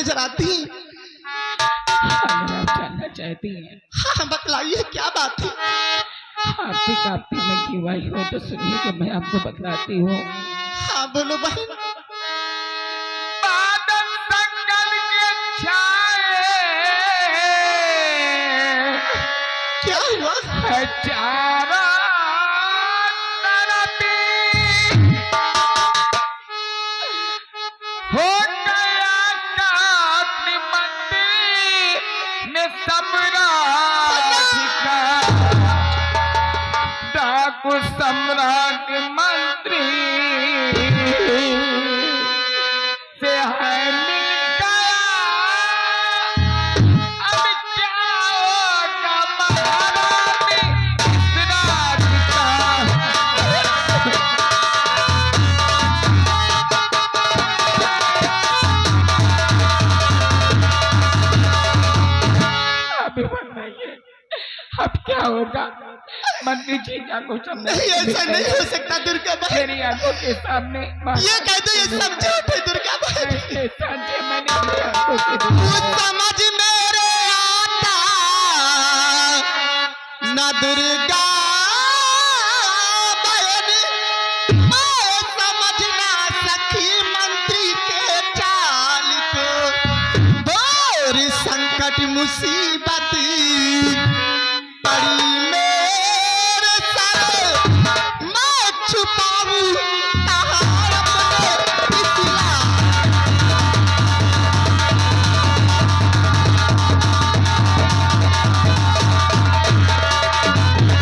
नजर आती। आप जानना चाहती हैं? हाँ बतलाइए क्या बात है। आपकी कापी में क्यों आई हो तो सुनिए कि मैं आपको बतलाती हूँ। हाँ बोलो बहन। बादल संगल के छाए क्या हुआ? चारा हो गया काफी मंदिर में सम्राट का डाकू सम्राट मंत्री से है मिल गया। अब क्या होगा महारानी इस रात का। अभी बताइए अब क्या होगा। मंत्री जी क्या कुछ नहीं ऐसा नहीं हो सकता दुर्गा बहन। मेरी आंखों के सामने ये कह दो ये सब झूठ है दुर्गा बहन। मैंने अपनी आंखों से कुछ समझ मेरे आता ना दुर्गा बहन। मैं समझ ना सकी मंत्री के चाल को। घोर संकट मुसीबत पड़ी मेरे सर। मैं छुपाऊं कहाँ अपने पिछला।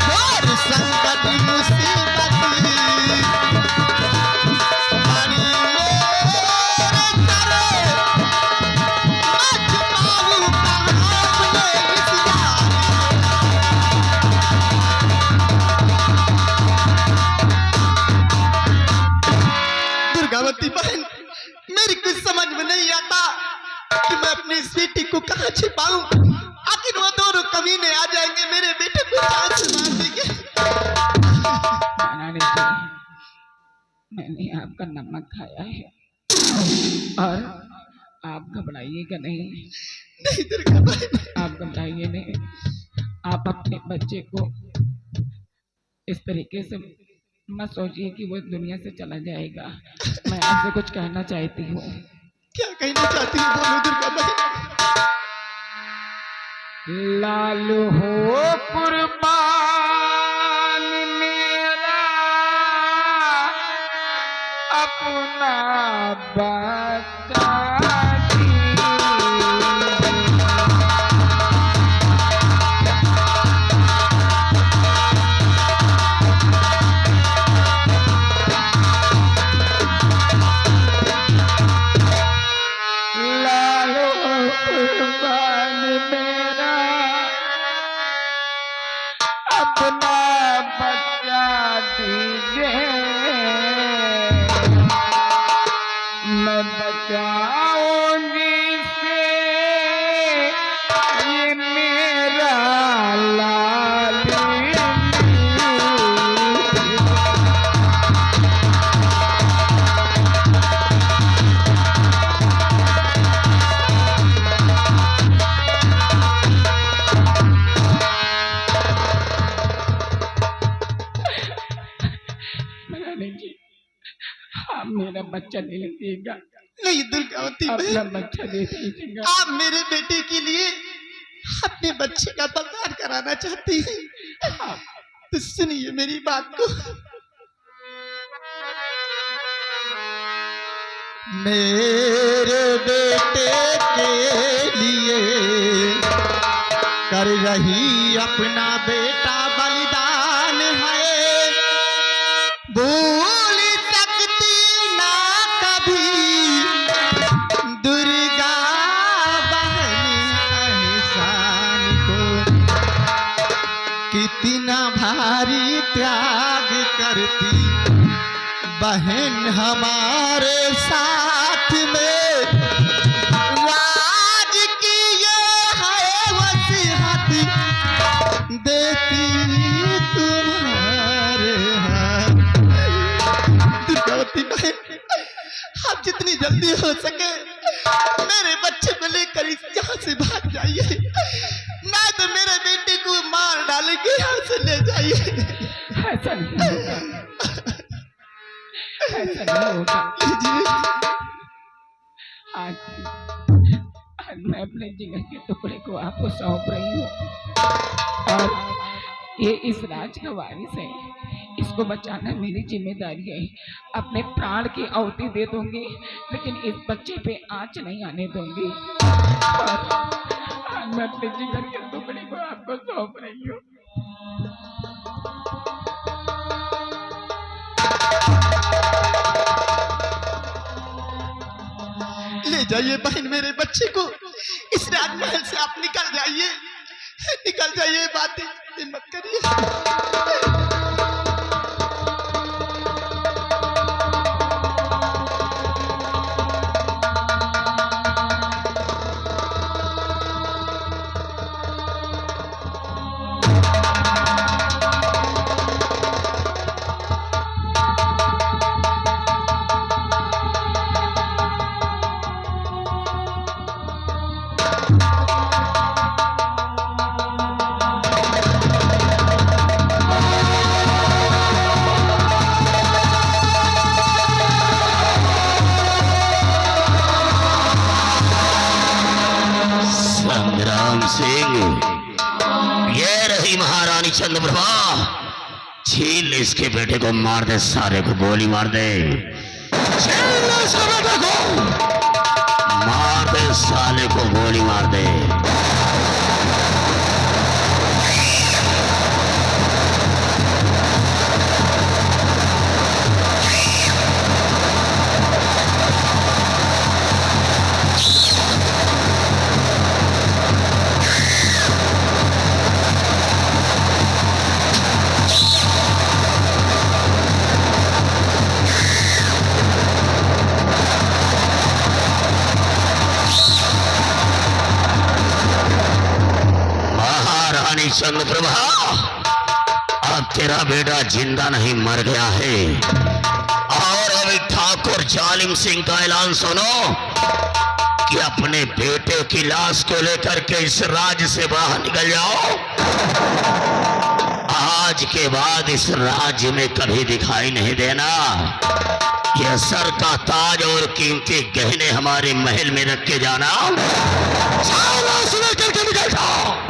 घोर संकट मुसीबत पड़ी मेरे सर। मैं छुपाऊं कहाँ अपने पिछला। दुर्गावती बहन मेरी कुछ समझ में नहीं आता कि मैं अपनी बेटी को कहाँ छिपाऊं। आखिर वो दोनों कमीने आ जाएंगे मेरे बेटे को जान से मार देंगे। बनाने से मैंने आपका नमक खाया है और आप घबराइएगा नहीं। नहीं दुर्गा बहन। आप घबराइए नहीं। आप अपने बच्चे को इस तरीके से मत सोचिए कि वो दुनिया से चला जाएगा। मैं आपसे कुछ कहना चाहती हूँ। क्या कहना चाहती हूँ बोलो दुर्गा बहन। लालू हो कुर्बान मेरा अपना बच्चा लालू कुर्बान मेरा अपना बच्चा दीजिए। मैं बचाऊंगी से ये मेरा लाली। रानी जी आप मेरा बच्चा ले लीजिएगा। नहीं दुर्गावती अपना बहन बच्चा दे दीजिएगा। आप मेरे बेटे के लिए अपने बच्चे का बलिदान कराना चाहती हैं तो सुनिए मेरी बात को। मेरे बेटे के लिए कर रही अपना बेटा बलिदान है। भूल सकती ना कभी दुर्गा बहन एहसान को। कितना भारी त्याग करती बहन हमारे साथ में। राज की ये है वसीयत देती तुम्हारे हाथ। दुर्गावती बहन आप जितनी जल्दी हो सके मेरे बच्चे को लेकर इस यहाँ से भाग जाइए, ना तो मेरे बेटे को मार डालेंगे, यहाँ से ले जाइए। ऐसा नहीं होगा, ऐसा नहीं होगा। आज मैं अपने जिगर के टुकड़े को आपको सौंप रही हूँ और ये इस राज का वारिस है, इसको बचाना मेरी जिम्मेदारी है। अपने प्राण की आहुति दे दूंगी, लेकिन इस बच्चे पे आंच नहीं आने दूंगी। और आज मैं अपने जिगर के टुकड़े को आपको सौंप रही हूँ। ले जाइए बहन मेरे बच्चे को, इस राजमहल से आप निकल जाइए, निकल जाइए, बातें मत करिए। ये रही महारानी चंद्रप्रभा, छीन इसके बेटे को, मार दे, सारे को गोली मार दे, छीन इसके बेटे को, मार दे, साले को गोली मार दे। चंद्रप्रभा, अब तेरा बेटा जिंदा नहीं मर गया है, और अभी ठाकुर जालिम सिंह का ऐलान सुनो कि अपने बेटे की लाश को लेकर के इस राज्य से बाहर निकल जाओ। आज के बाद इस राज्य में कभी दिखाई नहीं देना। यह सर का ताज और कीमती गहने हमारे महल में रख के जाना, सारा सुना करके निकल जाओ।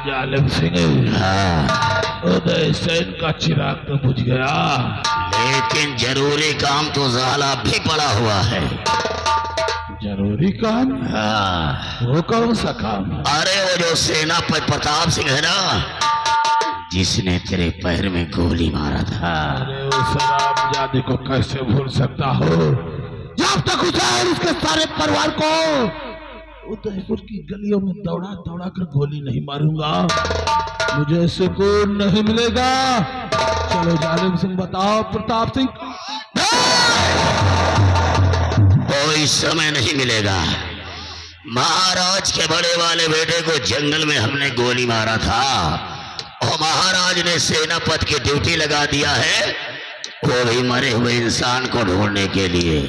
जालिम सिंह, उदय सेन का चिराग तो बुझ गया, लेकिन जरूरी काम तो ज़ाला भी पड़ा हुआ है। जरूरी काम? हाँ। वो कौन सा काम? अरे वो जो सेनापति प्रताप सिंह है ना, जिसने तेरे पैर में गोली मारा था। अरे उस रामजादे को कैसे भूल सकता हो? जब तक उसे और उसके सारे परिवार को उदयपुर की गलियों में दौड़ा दौड़ा कर गोली नहीं मारूंगा, मुझे सुकून नहीं मिलेगा। चलो जालिम सिंह, बताओ प्रताप सिंह। कोई समय नहीं मिलेगा। महाराज के बड़े वाले बेटे को जंगल में हमने गोली मारा था, और महाराज ने सेनापति की ड्यूटी लगा दिया है, वो भी मरे हुए इंसान को ढूंढने के लिए।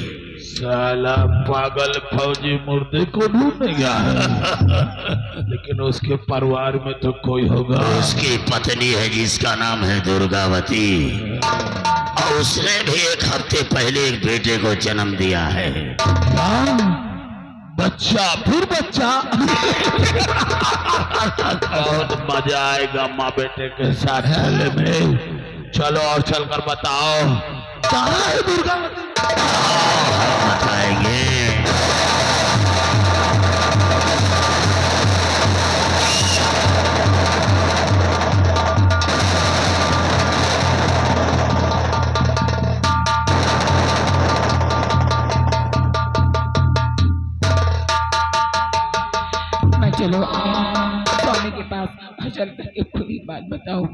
साला पागल फौजी मुर्दे को ढूंढने गया है। लेकिन उसके परिवार में तो कोई होगा। उसकी पत्नी है जिसका नाम है दुर्गावती, और उसने भी एक हफ्ते पहले एक बेटे को जन्म दिया है। बच्चा, फिर बच्चा। बहुत मजा आएगा माँ बेटे के साथ चलने में। चलो और चलकर बताओ कहाँ है दुर्गावती? बताएंगे। मैं चलो स्वामी के पास चल करके खुली बात बताऊं।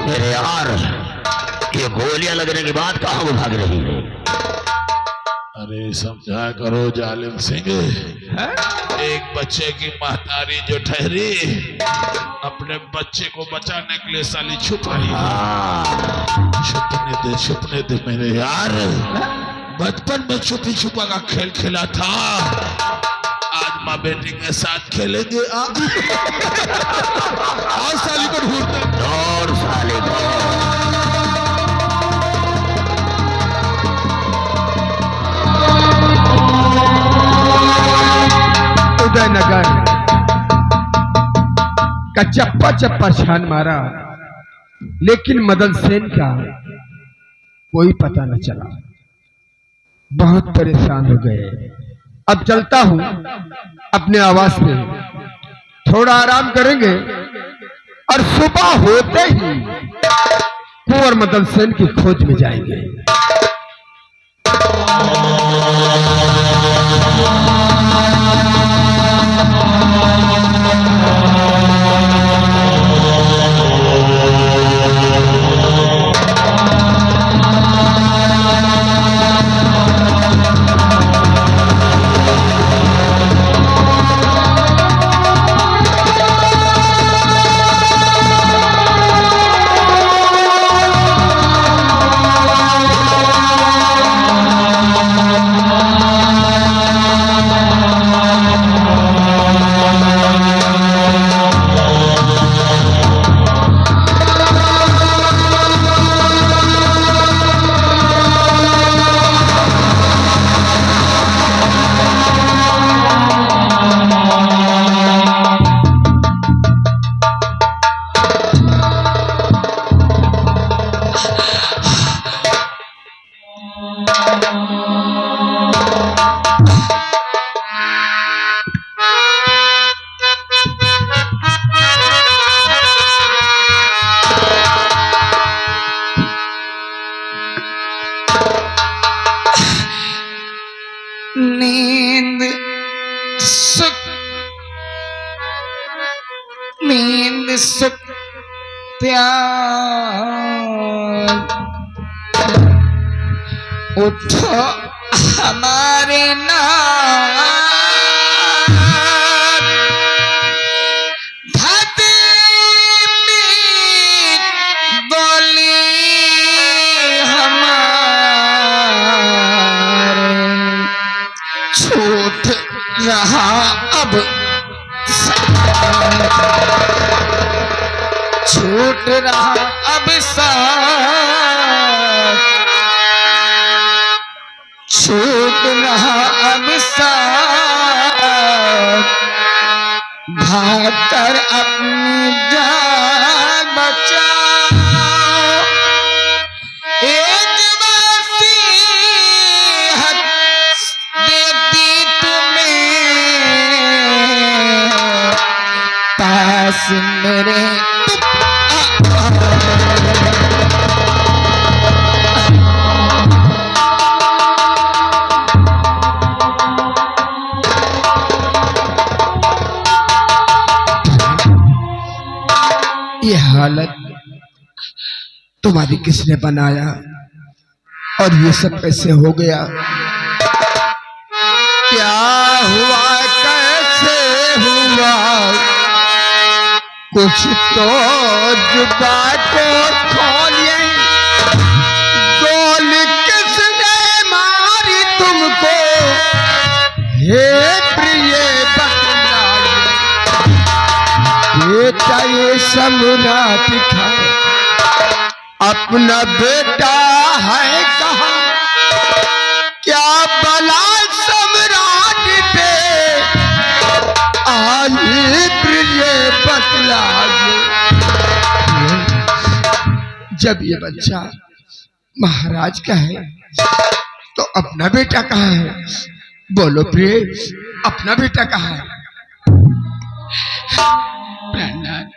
मेरे यार, ये गोलियां लगने के बाद कहां वो भाग रही है? अरे समझा करो जालिम सिंह, एक बच्चे की महतारी जो ठहरी अपने बच्चे को बचाने के लिए साली छुप रही है। छुपने दे मेरे यार, बचपन में छुपी छुपा का खेल खेला था, आज माँ बेटी के साथ खेलेंगे। आज साली को ढूंढते दौड़ साले को। उदयनगर का चप्पा चप्पा छान मारा, लेकिन मदन सेन का कोई पता न चला। बहुत परेशान हो गए। अब चलता हूं अपने आवास पे, थोड़ा आराम करेंगे और सुबह होते ही कुंवर मदन सेन की खोज में जाएंगे। नींद सुख त्याग उठो हमारे नाथ, धरती में बोली हमारे, छूट रहा अब छूट रहा अब साथ, छूट रहा अब साथ, भागकर अपनी जान बचाओ। एक वसीयत देती तुम्हें, पास मेरे ये हालत तुम्हारी किसने बनाया और ये सब कैसे हो गया? क्या हुआ, कैसे हुआ, कुछ तो जुबान को खोलिए। गोली किसने मारी तुमको, हे प्रिय बतलाइए। बेटा ये सम्राट था, अपना बेटा है कहाँ? क्या बला सम्राट पे आई, प्रिय बतलाइए। जब ये बच्चा महाराज का है तो अपना बेटा कहाँ है? बोलो प्रिय, अपना बेटा कहाँ है? प्राणनाथ,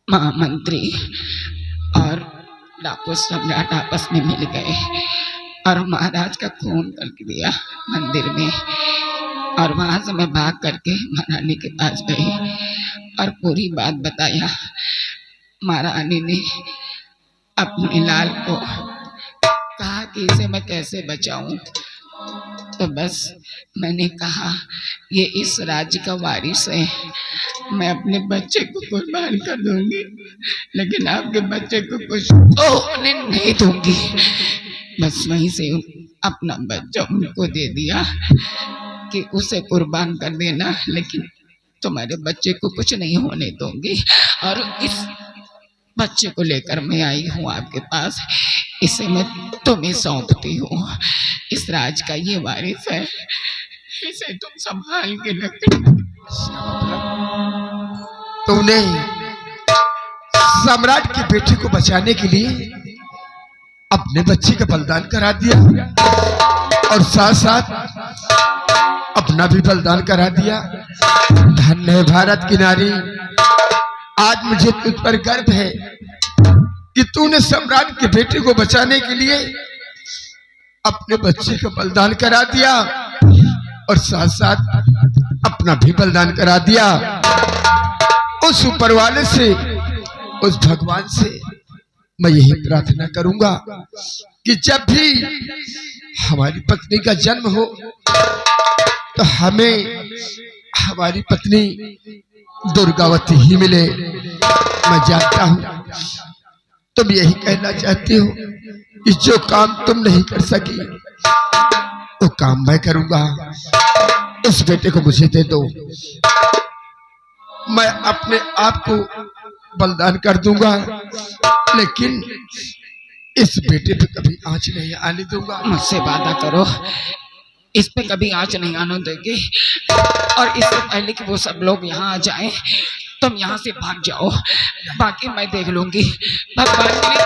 महामंत्री और डाकू सम्राट आपस में मिल गए और महाराज का खून कर दिया मंदिर में। और वहां से मैं भाग करके महारानी के पास गई और पूरी बात बताया। महारानी ने अपने लाल को कहा कि इसे मैं कैसे बचाऊं, तो बस मैंने कहा ये इस राज्य का वारिस है, मैं अपने बच्चे को कुर्बान कर दूंगी, लेकिन आपके बच्चे को कुछ होने नहीं दूंगी। बस वहीं से अपना बच्चा उनको दे दिया कि उसे कुर्बान कर देना, लेकिन तुम्हारे बच्चे को कुछ नहीं होने दूंगी। और इस बच्चे को लेकर मैं आई हूँ आपके पास, इसे मैं तुम्हें सौंपती हूँ। इस राज का ये वारिस है, इसे तुम संभाल के रखना। तुमने सम्राट की बेटी को बचाने के लिए अपने बच्चे का बलिदान करा दिया और साथ साथ अपना भी बलिदान करा दिया। धन्य है भारत की नारी, आज मुझे तुझ पर गर्व है कि तूने सम्राट के बेटे को बचाने के लिए अपने बच्चे का बलिदान करा दिया और साथ साथ अपना भी बलिदान करा दिया। उस ऊपर वाले से, उस भगवान से मैं यही प्रार्थना करूंगा कि जब भी हमारी पत्नी का जन्म हो तो हमें हमारी पत्नी दुर्गावती ही मिले। मैं जानता हूं तुम यही कहना चाहती हो कि जो काम तुम नहीं कर सकी वो काम मैं करूंगा। इस बेटे को मुझे दे दो, मैं अपने आप को बलिदान कर दूंगा, लेकिन इस बेटे पे कभी आंच नहीं आने दूंगा। मुझसे वादा करो, इस पे कभी आंच नहीं आने देगी। और इससे पहले कि वो सब लोग यहाँ आ जाएं, तुम यहाँ से भाग जाओ, बाकी मैं देख लूंगी। भगवान की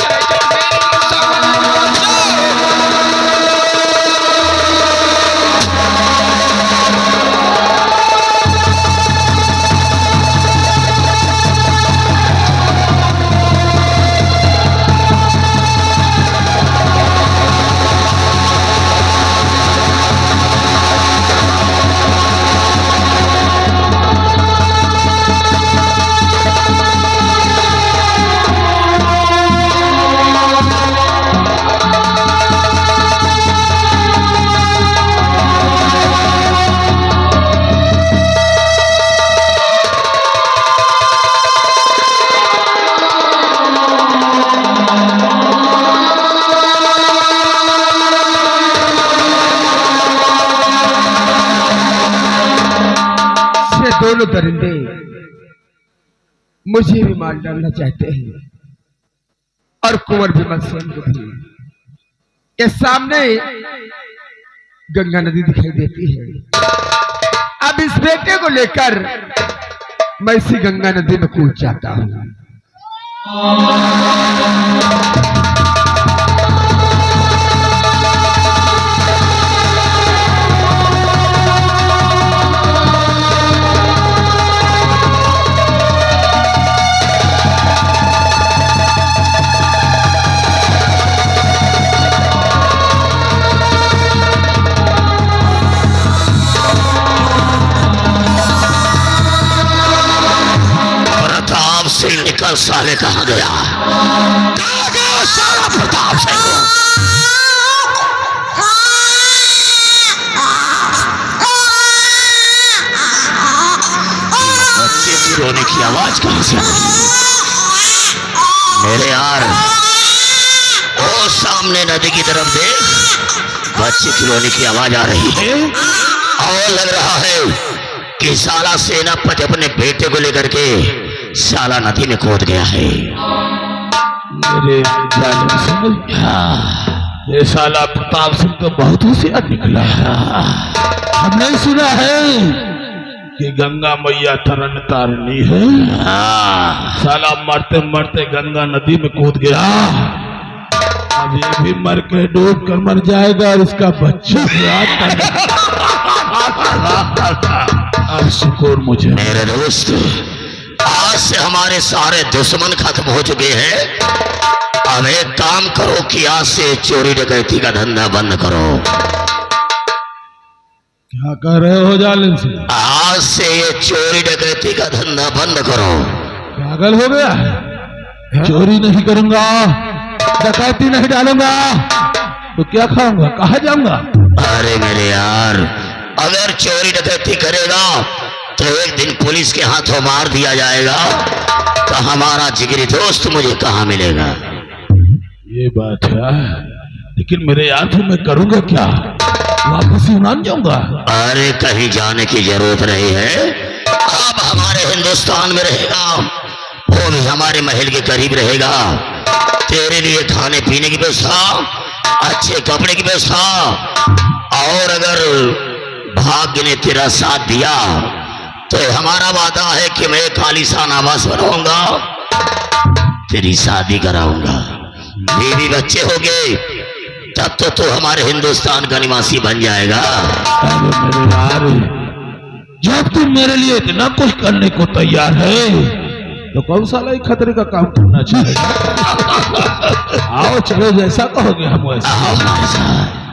दोनों दरिंदे मुझे भी मार डालना चाहते हैं और कुंवर विमल सेन को भी। ये सामने गंगा नदी दिखाई देती है। अब इस बेटे को लेकर मैं इसी गंगा नदी में कूद जाता हूं। निकल साले कहाँ गया? कहाँ गया सारा प्रताप सिंह? बच्चे की रोने की आवाज कहाँ से आई? मेरे यार वो सामने नदी की तरफ देख, बच्चे की रोने की आवाज आ रही है और लग रहा है कि साला सेनापति अपने बेटे को लेकर के साला नदी में कूद गया है। मेरे ये साला प्रताप सिंह तो बहुत होशियार निकला है। हम नहीं सुना है कि गंगा मैया तरन तारनी है। साला मरते मरते गंगा नदी में कूद गया, अब ये भी मर के डूब कर मर जाएगा और इसका बच्चा अब सुकून मुझे। मेरे दोस्त से हमारे सारे दुश्मन खत्म हो चुके हैं। अब एक काम करो कि आज से चोरी डकैती का धंधा बंद करो। क्या कह रहे हो जालिम सिंह? आज से ये चोरी डकैती का धंधा बंद करो। पागल हो गया है? चोरी नहीं करूंगा, डकैती नहीं डालूंगा, तो क्या खाऊंगा, कहाँ जाऊंगा? अरे मेरे यार, अगर चोरी डकैती करेगा तो एक दिन पुलिस के हाथों मार दिया जाएगा, तो हमारा जिगरी दोस्त मुझे कहाँ मिलेगा? ये बात है, लेकिन मेरे यार फिर मैं करूंगा क्या? वापस यूनान जाऊंगा? अरे कहीं जाने की जरूरत नहीं है। अब हमारे हिंदुस्तान में रहेगा, वो भी हमारे महल के करीब रहेगा। तेरे लिए खाने पीने की व्यवस्था, अच्छे कपड़े की व्यवस्था, और अगर भाग्य ने तेरा साथ दिया तो हमारा वादा है कि मैं खालिस्तान आवास बनाऊंगा, तेरी शादी कराऊंगा, बीवी बच्चे हो गए, तब तो तू हमारे हिंदुस्तान का निवासी बन जाएगा। अरे मेरे यार, जब तुम मेरे लिए इतना कुछ करने को तैयार है तो कौन सा लाई खतरे का काम करना चाहिए? आओ चलो, जैसा कहोगे हम वैसा। आओ हमारे साथ।